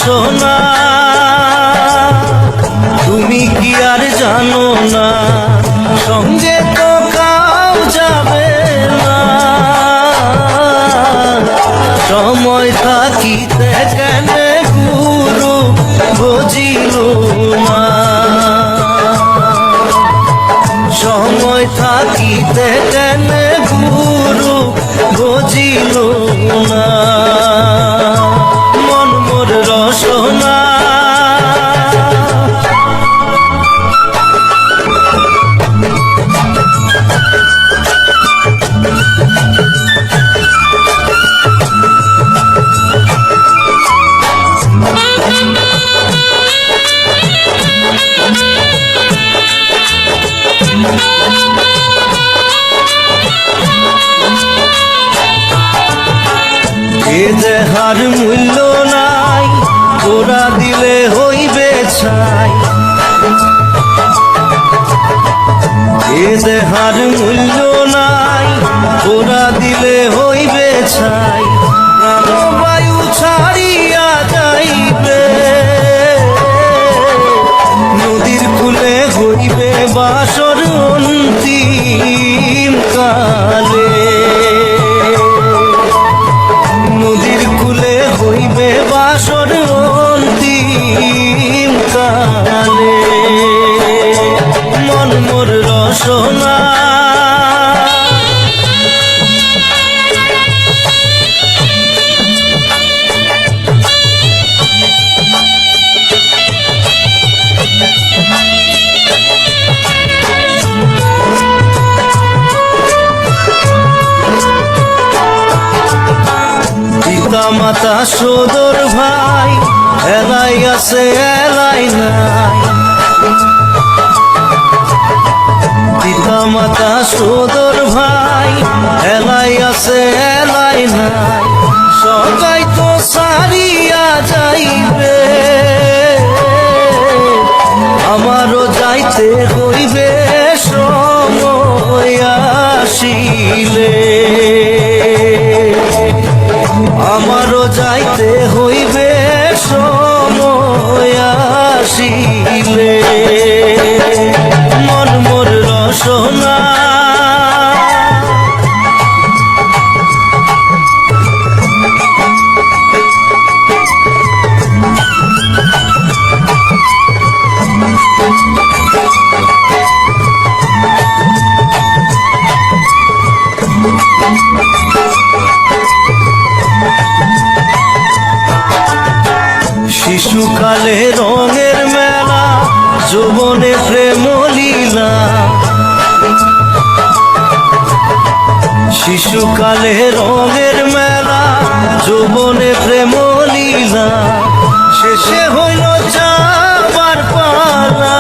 সোনা তুমি কি আর জানো না, সঙ্গে তো কাউ যাবে না। সময় থাকিতে কেন গুরু বুঝিল না, সময় থাকিতে কেন গুরু বুঝিল না। রসনা এ দেহার মূল্য নাই, ওরা দিলে হইবে ছাই। এ দেহার মূল্য নাই, ওরা দিলে হইবে ছাই। প্রাণবায়ু ছাড়িয়া যাইবে, নদীর কূলে হইবে বাসর অন্তিম কালে। নদীর কূলে হইবে বাসর অন্তিম কালে। মন মোর রসনা পিতা মাতা সদর ভাই, এলাই আছে এলাই নাই। পিতা মাতা সদর ভাই, এলাই আছে এলাই নাই। সবাই তো সারিয়া যাইবে, আমারও যাইতে হইবে সময় আসিলে। আমারও যাইতে হইবে সময় আসিলে। মন মোর রসনা শিশুকালে রঙের মেলা, যৌবনে প্রেম লীলা। শিশুকালে রঙের মেলা, যৌবনে প্রেম লীলা। শেষে হইল যাবার পালা,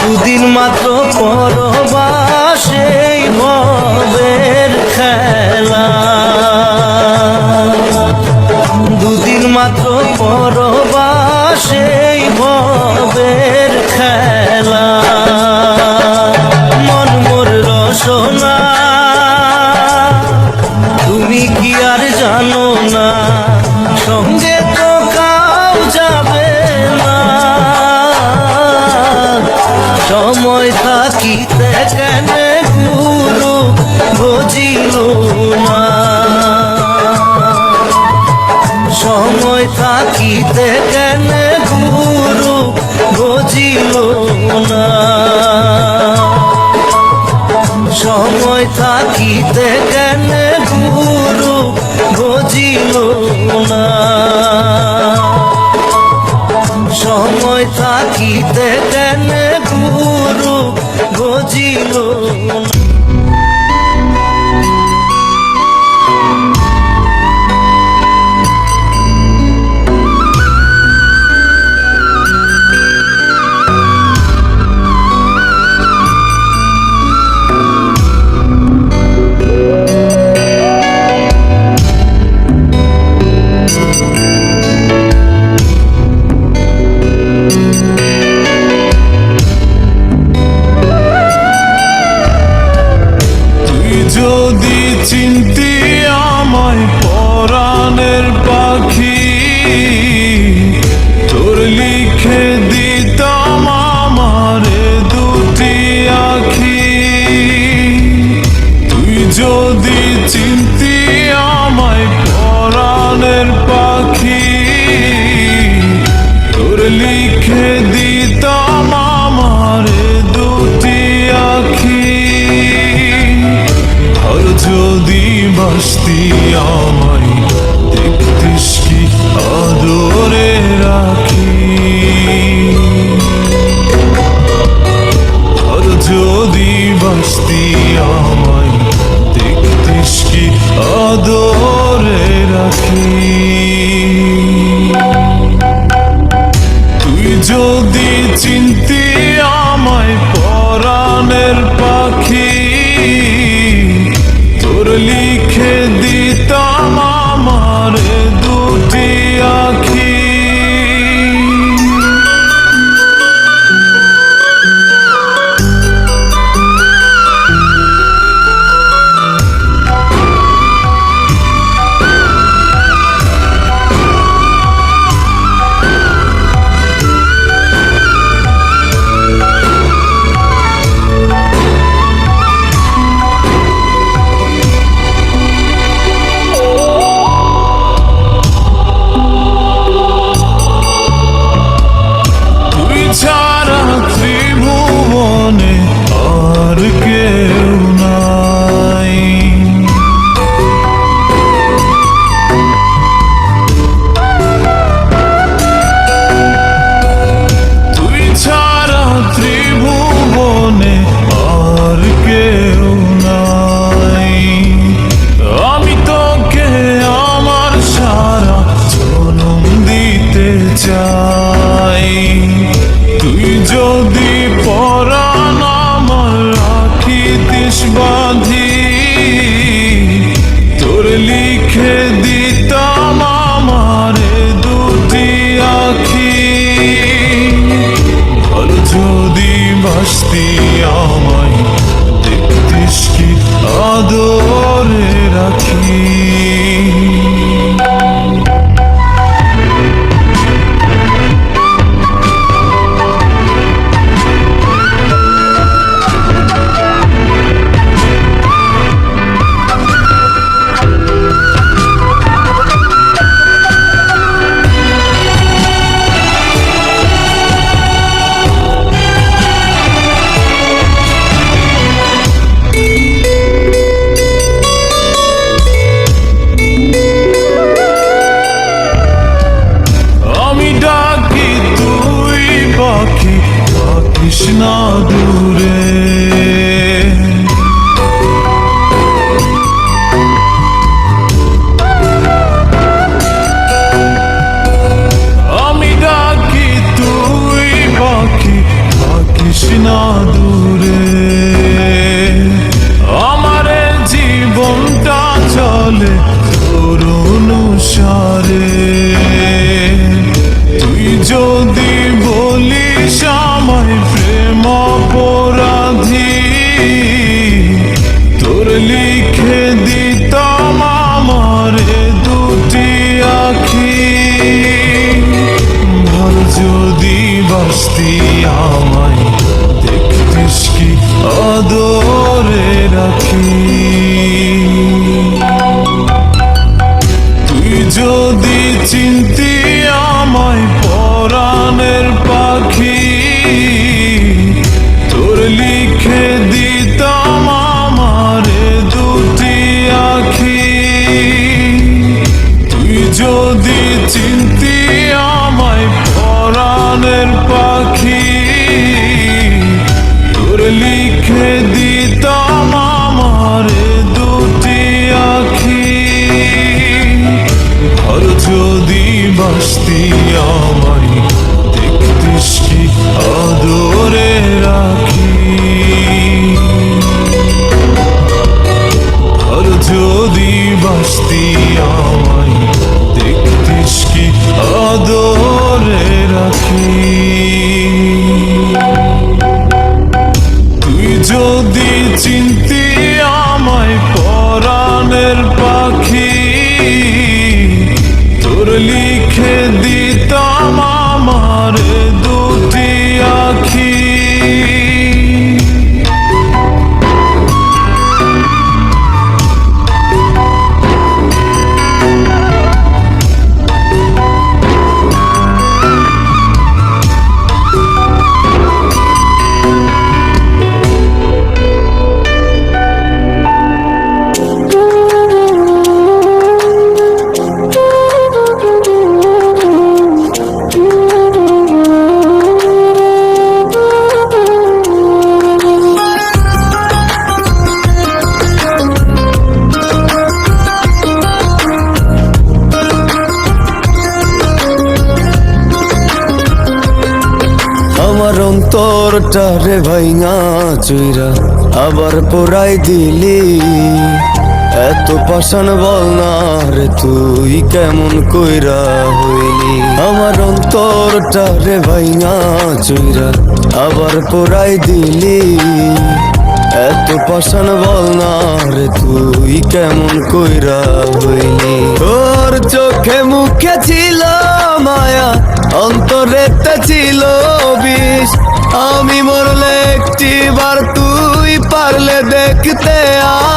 দুদিন মাত্র পরবাসেই ভবের খেলা। দুদিন মাত্র পরবাসেই ভবের খেলা। মন মোর রসনা তুমি কি আর জানো না, সঙ্গে তো কাউ যাবে না। সময় থাকিতে কেন গুরু বুঝিল না, সময় থাকিতে কেন গুরু বুঝিল না। সময় থাকিতে কেন গুরু বুঝিল না। সময় থাকিতে কেন গুরু বুঝিল না। যদি চিনতি আমায় পরাণের পাখি, তোর লিখে দিতাম আমারে দুটি আখি। তুই যদি চিনতি আমায় পরাণের পাখি, তোর লিখে দিতাম আমারে দুটি আখি। আর যদি বাসতি আমায় দেখতিস কি আদরে রাখি। আর যদি বাসতি আমায় দেখতিস কি আদরে রাখি। তুই যদি চিনতি আমায় পরাণের পাখি, তোর লিখে দিতাম আমারে দুটি আখি। ছাড়া ত্রিভুবনে আর কেউ নাই। তুই ছাড়া ত্রিভুবনে আর কেউ নাই। আমি তোকে আমার সারা জনম দিতে চাই। তুই যদি পরাণ আমার রাখিতিস বাঁধি, তোর লিখে দিতাম আমারে দুটি আখি। আর যদি বাসতি আমায় দেখতিস কি আদরে রাখি। কৃষ্ণা দূরে আমি ডাকি তুই পাখি কৃষ্ণা দূরে। আমারে জীবনটা চলে তোর অনুসারে। তুই যদি বলিস আমায় প্রেম অপরাধী, তোর লিখে দিতাম আমারে দুটি আখি। ভাল যদি বাসতি আমায় দেখতিস কি আদরে রাখি। তুই যদি চিনতি আমায় পরাণের পাখি, তোর লিখে দিতাম আমারে দুটি আখি। তুই যদি চিনতি আমায় পরাণের পাখি, তোর লিখে দিতাম আমারে দুটি আখি। আর যদি বাসতি আমায় দেখতিস কি আদরে রাখি। আর যদি বাসতি আমায় দেখতিস কি আদরে রাখি। তুই যদি চিনতি আমায় অন্তরটারে ভাইঙা চুইরা আবার পোড়াই দিলি। এত পাষাণ বল না রে তুই কেমন কইরা হইলি। আমার অন্তরটারে ভাইঙা চুইরা আবার পোড়াই দিলি। এত পাষাণ বল না রে তুই কেমন কইরা হইলি। তোর চোখে মুখে ছিল মায়া, অন্তরেতে ছিল বিষ। আমি মরলে একটিবার তুই পারলে দেখতে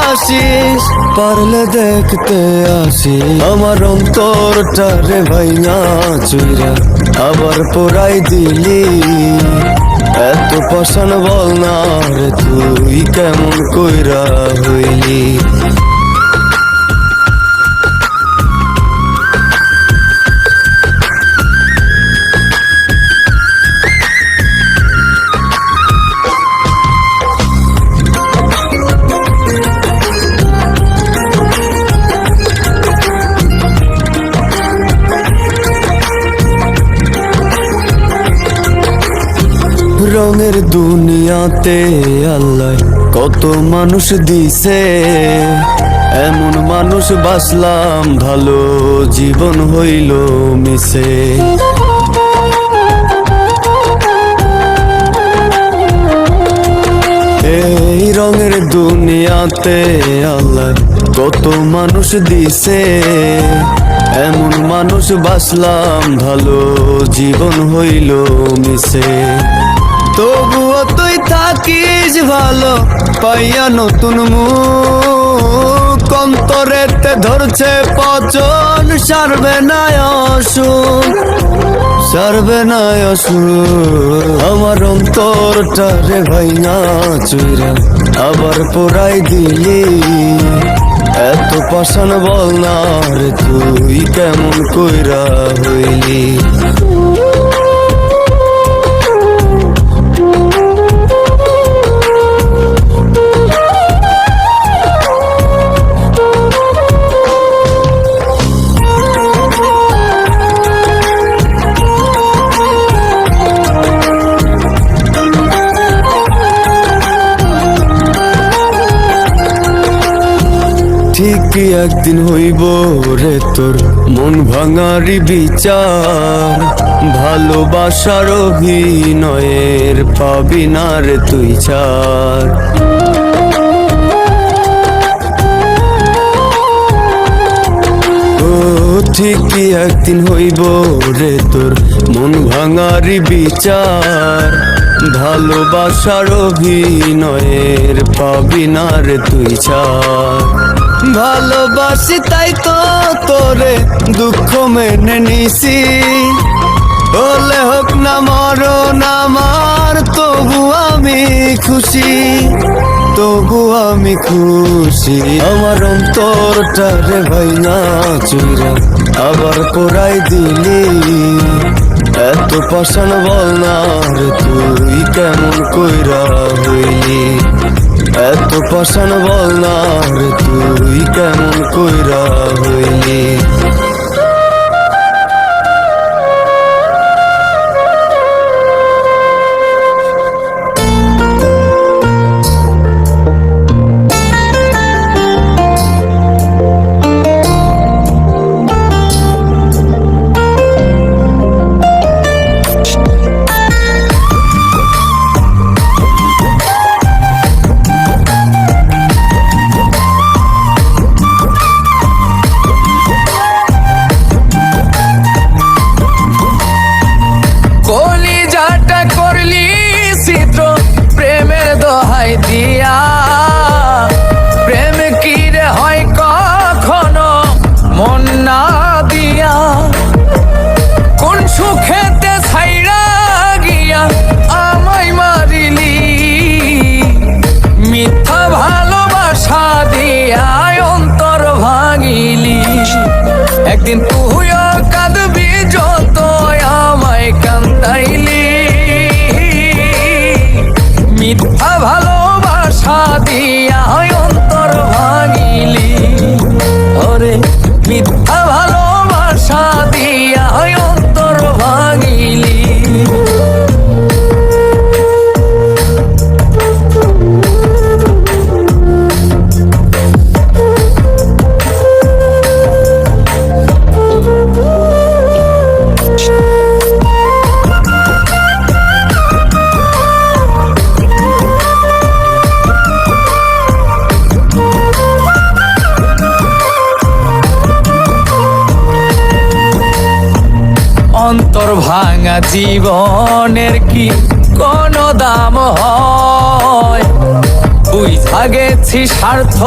আসিস, পারলে দেখতে আসিস। আমার অন্তরটারে ভাইঙা চুইরা আবার পোড়াই দিলি। এত পাষাণ বল না রে তুই কেমন কইরা হইলি। রঙের দুনিয়াতে আল্লাহ কত মানুষ দিছে, এমন মানুষ বাসলাম ভালো জীবন হইল মিশে। এই রঙের দুনিয়াতে আল্লাহ কত মানুষ দিছে, এমন মানুষ বাসলাম ভালো জীবন হইল মিশে। তবুও তুই থাকিস ভালো পাইয়া নতুন মুখ। অন্তরেতে ধরছে পচন, সারবে না অসুখ, সারবে না অসুখ। আমার অন্তরটারে ভাইঙা চুইরা আবার পোড়াই দিলি। এত পাষাণ বল না রে তুই কেমন কইরা হইলি। ঠিকই একদিন হইব রে তোর মন ভাঙারি বিচার। ভালোবাসার অভিনয়ের পাবি না রে তুই ছাড়। ও ঠিকই একদিন হইব রে তোর মন ভাঙারি বিচার। ভালোবাসার অভিনয়ের পাবি না রে তুই ছাড়। ভালোবাসি তাই তো তোরে দুঃখ মেনে নিছি। হলে হোক না মরণ আমার, তবু আমি খুশি, তবু আমি খুশি। আমার অন্তরটারে ভাইঙা চুইরা আবার পোড়াই দিলি। এত পাষাণ বল না রে তুই কেমন কইরা হইলি। এত পাষাণ বল না রে তুই কেমন কইরা হইলি। দিয়া প্রেম কি রে হয় কখনো মন না দিয়া। কোন সুখেতে ছাইরা গিয়া আমায় মারিলি, মিথ্যা ভালোবাসা দিয়া অন্তর ভাঙিলি। একদিন তুইও কাঁদবি যত আমায় কান্দাইলি। মিথ্যা ভালোবাসা দিয়া অন্তর ভাঙিলি। ওরে মিথ্যা ভালোবাসা দিয়া অন্তর ভাঙিলি। ভাঙা জীবনের কি কোনো দাম হয়? বুঝা গেছি স্বার্থ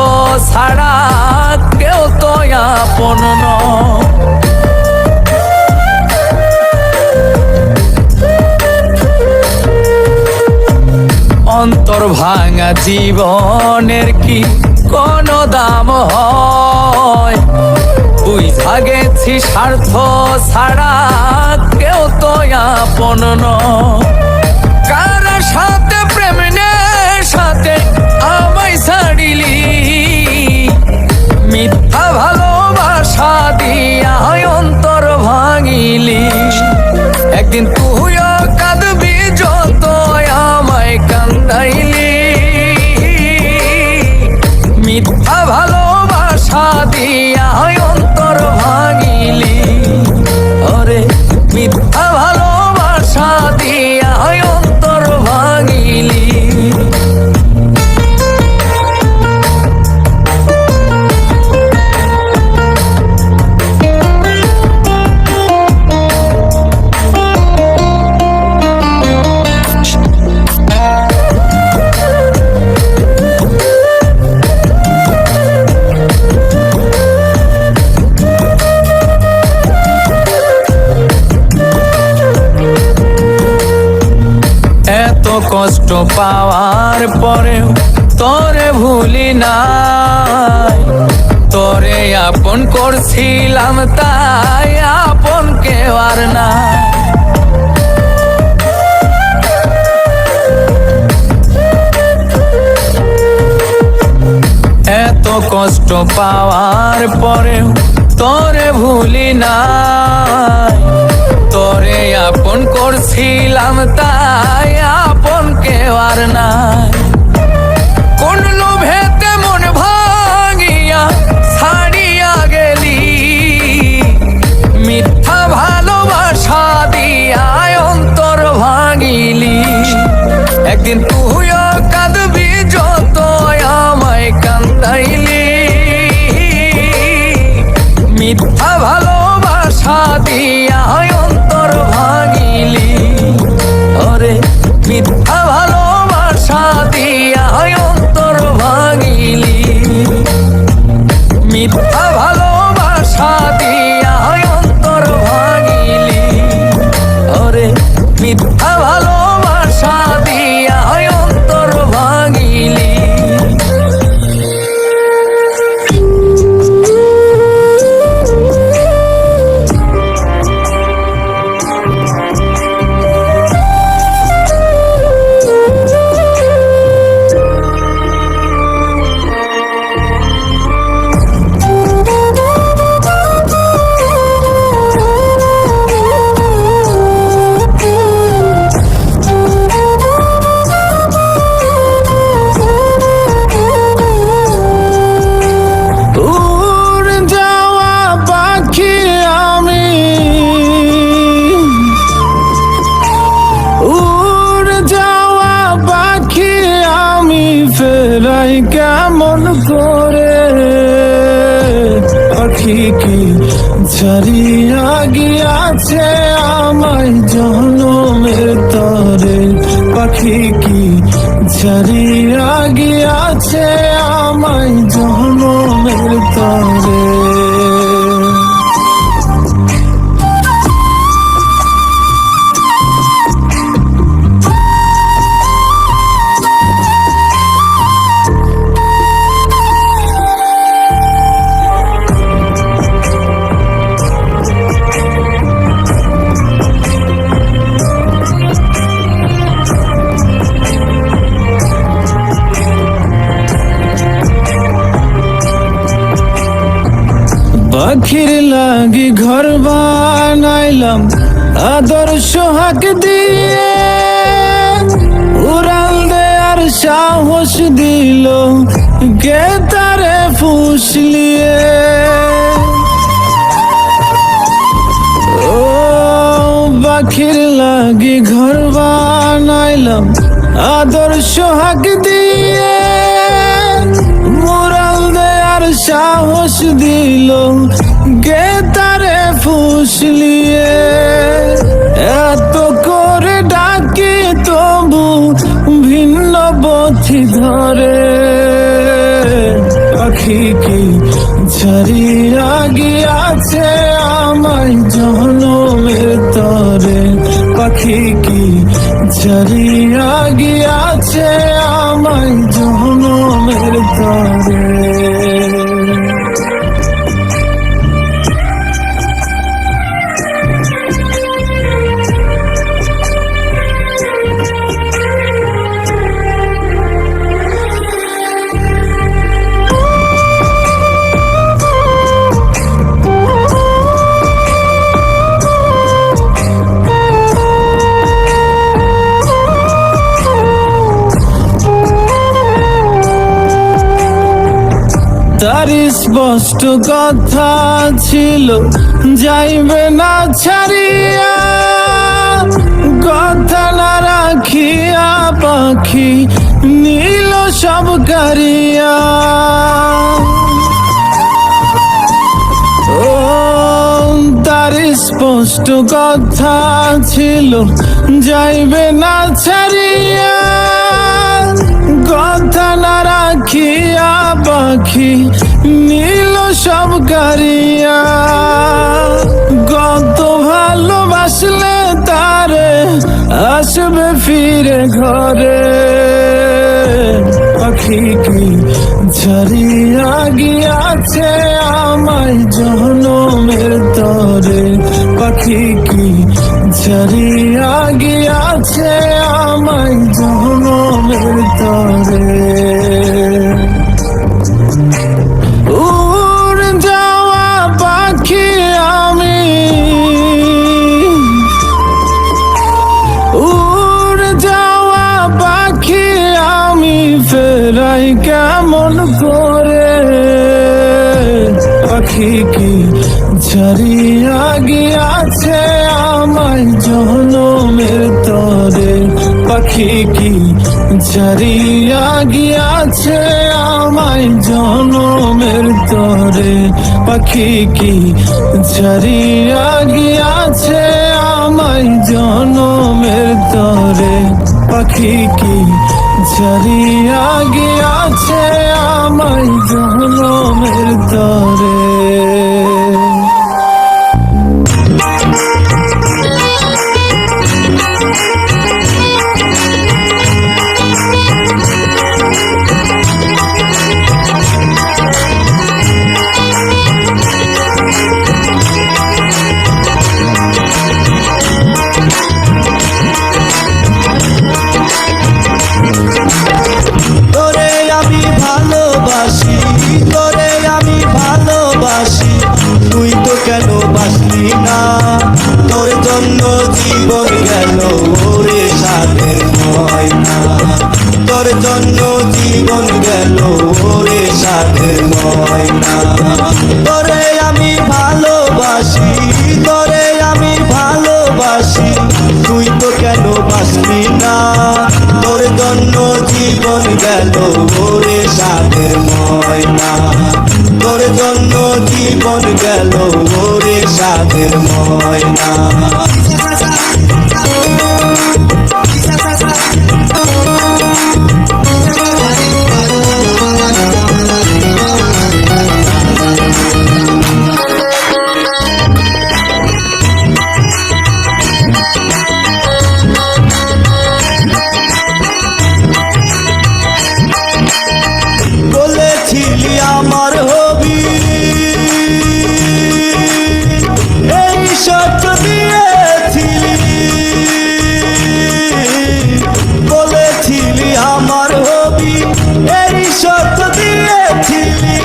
ছাড়া কেউ তো আপন নয়। অন্তর ভাঙা জীবনের কি কোনো দাম হয়? বুঝা গেছি স্বার্থ ছাড়া কেউ তো আপন নয়। কার সাথে প্রেম সাথে আমায় ছাড়িলি, মিথ্যা ভালোবাসা দিয়া অন্তর ভাঙিলি। একদিন তুইও কাঁদবি যত আমায় কান্দাইলি। মিথ্যা ভালোবাসা দিয়া অন্তর ভাঙিলি। ওরে মিথ্যা ভালোবাসা দিয়া অন্তর ভাঙিলি। এত কষ্ট পাওয়ার পরেও তোরে ভুলি নাই। তোরে আপন করছিলাম তাই আপন কেউ আর না। এত কষ্ট পাওয়ার পরেও তোরে ভুলি নাই। তোরে আপন করছিলাম তাই আপন কেউ আর নাই। কোন লোভেতে মন ভাঙিয়া ছাড়িয়া গেলি, মিথ্যা ভালোবাসা দিয়া অন্তর ভাঙিলি। একদিন তুইও কাঁদবি যত আমায় কান্দাইলি। মিথ্যা ভালোবাসা দিয়া অন্তর ভাঙিলি। ওরে মিথ্যা ভালোবাসা দিয়া অন্তর ভাঙিলি। মিথ্যা ভালোবাসা দিয়া অন্তর ভাঙিলি। ওরে মিথ্যা ভালোবাসা দিয়া অন্তর ভাঙিলি। ফেরাই কেমন করে পাখি কি ছাড়িয়া গিয়াছে আমায় জনমের তরে। পাখি কি ছাড়িয়া গিয়াছে আমায় জনমের তরে। পাখির লাগি ঘর বানাইলাম আদর সোহাগ দিয়ে। উড়াল দেয়ার সাহস দিল কে তারে ফুসলিয়ে। ও পাখির লাগি ঘর বানাইলাম আদর সোহাগ দিয়ে। মুরাল দেয়ার সাহস দিল গে তারে ফুসলিয়ে। এত করে ডাকি তবু ভিন্ন পথি ধরে, পাখি কি ছাড়িয়া গিয়াছে আমায় জনমের তরে, পাখি কি ছাড়িয়া গিয়াছে আমায় জনমের তরে। তার স্পষ্ট কথা ছিল যাইবে না ছাড়িয়া, কথা না রাখিয়া পাখি নীল সব কারিয়া। ও তার স্পষ্ট কথা ছিল যাইবে না ছাড়িয়া, কথা না রাখিয়া পাখি নীল সব কারিয়া। কত ভালোবাসলে তারে আসবে ফিরে ঘরে, পাখি কি ছাড়িয়া গিয়াছে আমায় জনমের তরে, পাখি কি ছাড়িয়া গিয়াছে আমায় জনমের তরে। উড় যাওয়া পাখি আমি, উড় যাওয়া পাখি আমি ফেরাই কেমন করে, পাখি কি ছাড়িয়া গিয়াছে আমায় জনমের তরে, পাখি কি ছাড়িয়া গিয়াছে আমায় জনমের তরে, পাখি কি ছাড়িয়া গিয়াছে আমায় জনমের তরে, পাখি কি ছাড়িয়া গিয়াছে আমায় জনমের তরে। তোরে আমি ভালোবাসি, তোরে আমি ভালোবাসি, তুই তো কেন বাসলি না, তোর জন্য জীবন গেল ওরে সাধের ময়না, তোর জন্য জীবন গেল ওরে সাধের ময়না। তোরে আমি ভালোবাসি, তোরে আমি ভালোবাসি, তুই তো কেন বাসলি না, তোর জন্য জীবন গেল ওরে সাধের ময়না, তোর জন্য জীবন গেল ওরে সাধের ময়না। বলেছিলি আমার হবি, এই শর্ত দিয়েছিলি, বলেছিলি আমার হবি, এই শর্ত দিয়েছিলি,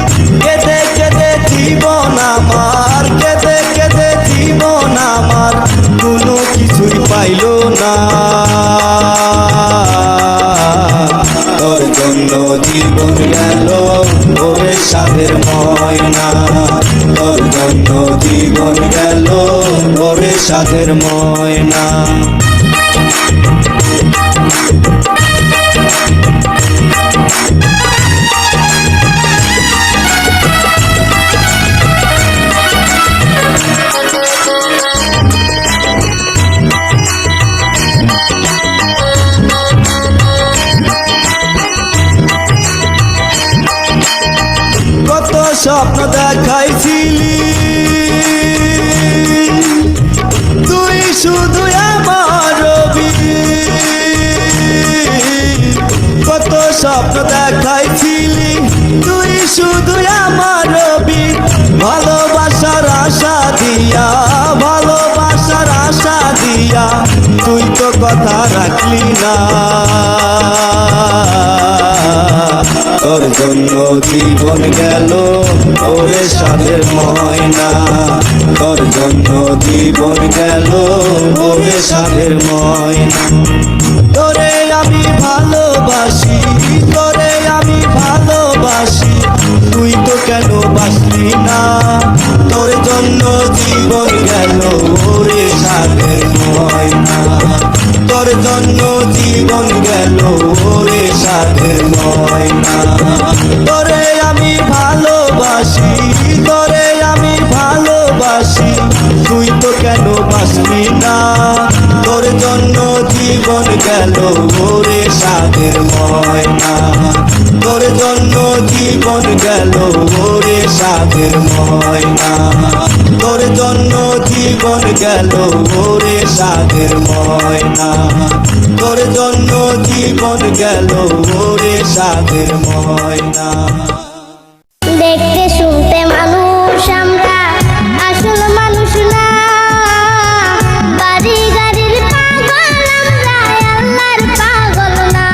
কেঁদে কেঁদে জীবন আমার, কেঁদে কেঁদে জীবন আমার কোনো কিছুই পাইল না, তোর জন্য জীবন গেল ওরে সাধের ময়না, তোর জন্য জীবন গেল ওরে সাধের ময়না। স্বপ্ন দেখাইছিলি তুই শুধু আমার রবি, কত স্বপ্ন দেখাইছিলি তুই শুধু আমার রবি, ভালোবাসার আশা দিয়া, ভালোবাসার আশা দিয়া তুই তো কথা রাখলি না। তোর জন্য জীবন গেল ওরে সাধের ময়না, তোর জন্য জীবন গেল ওরে সাধের ময়না। তোরে আমি ভালোবাসি, তোরে আমি ভালোবাসি, তুই তো কেন বাসলি না। তোর জন্য জীবন গেল ওরে সাধের ময়না, তোর জন্য জীবন গেল ওরে সাধের ময়না। তোরে আমি ভালোবাসি, তোরে আমি ভালোবাসি, তুই তো কেন বাসলি না। তোর জন্য জীবন গেল ওরে সাধের ময়না, তোর জন্য জীবন গেল ওরে সাধের ময়না, তোর জন্য জীবন গেল ওরে সাধের ময়না, তোর জন্য জীবন গেল ওরে সাধের ময়না। দেখতে শুনতে মানুষ আমরা, আসল মানুষ না। বাড়ি গাড়ির পাগল আমরা, আল্লাহর পাগল না।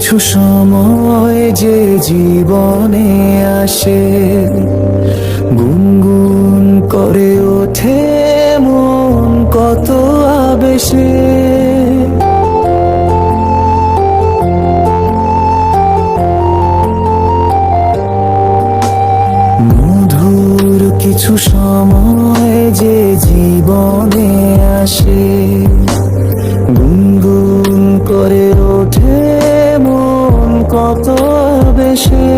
কিছু সময় যে জীবনে আসে, গুনগুন করে ওঠে মন কত আবেশে। মধুর কিছু সময় যে জীবনে আসে, গুনগুন করে ওঠে মন কত বেশে।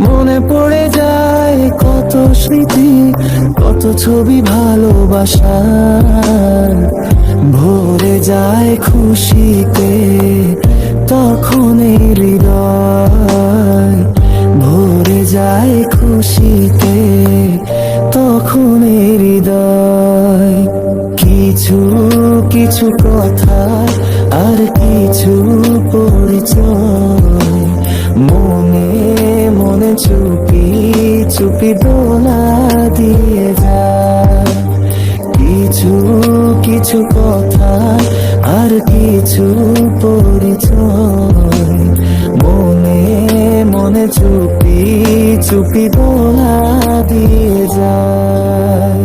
মনে পড়ে যায় কত স্মৃতি, কত ছবি ভালোবাসার, ভরে যায় খুশিতে তখন এই হৃদয়, ভরে যায় খুশিতে তখন এই হৃদয়। কিছু কিছু কথা আর কিছু পরিচয়, মনে মনে চুপি চুপি দোলা দিয়ে যায়। কিছু কিছু কথা আর কিছু পরিচয়, মনে মনে চুপি চুপি দোলা দিয়ে যায়।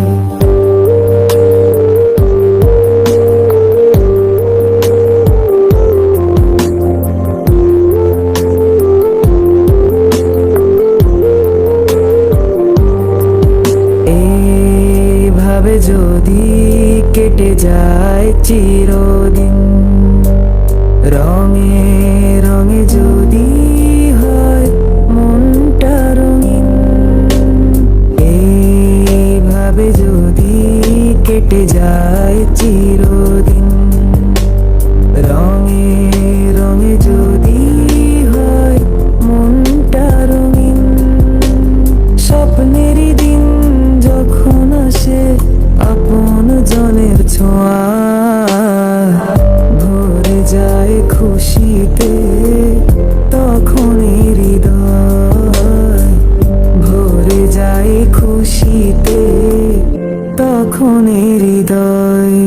এইভাবে যদি কেটে যায় চিরদিন, রঙে রঙে যদি হয় মনটা রঙিন, এইভাবে যদি কেটে যায় চিরদিন, রঙে রঙে যদি হয় মনটা রঙিন। স্বপ্নেরই দিন যখন আসে আপন জনের ছোঁয়া, ভরে যায় খুশিতে তখন হৃদয়, ভরে যায় খুশিতে তখন হৃদয়।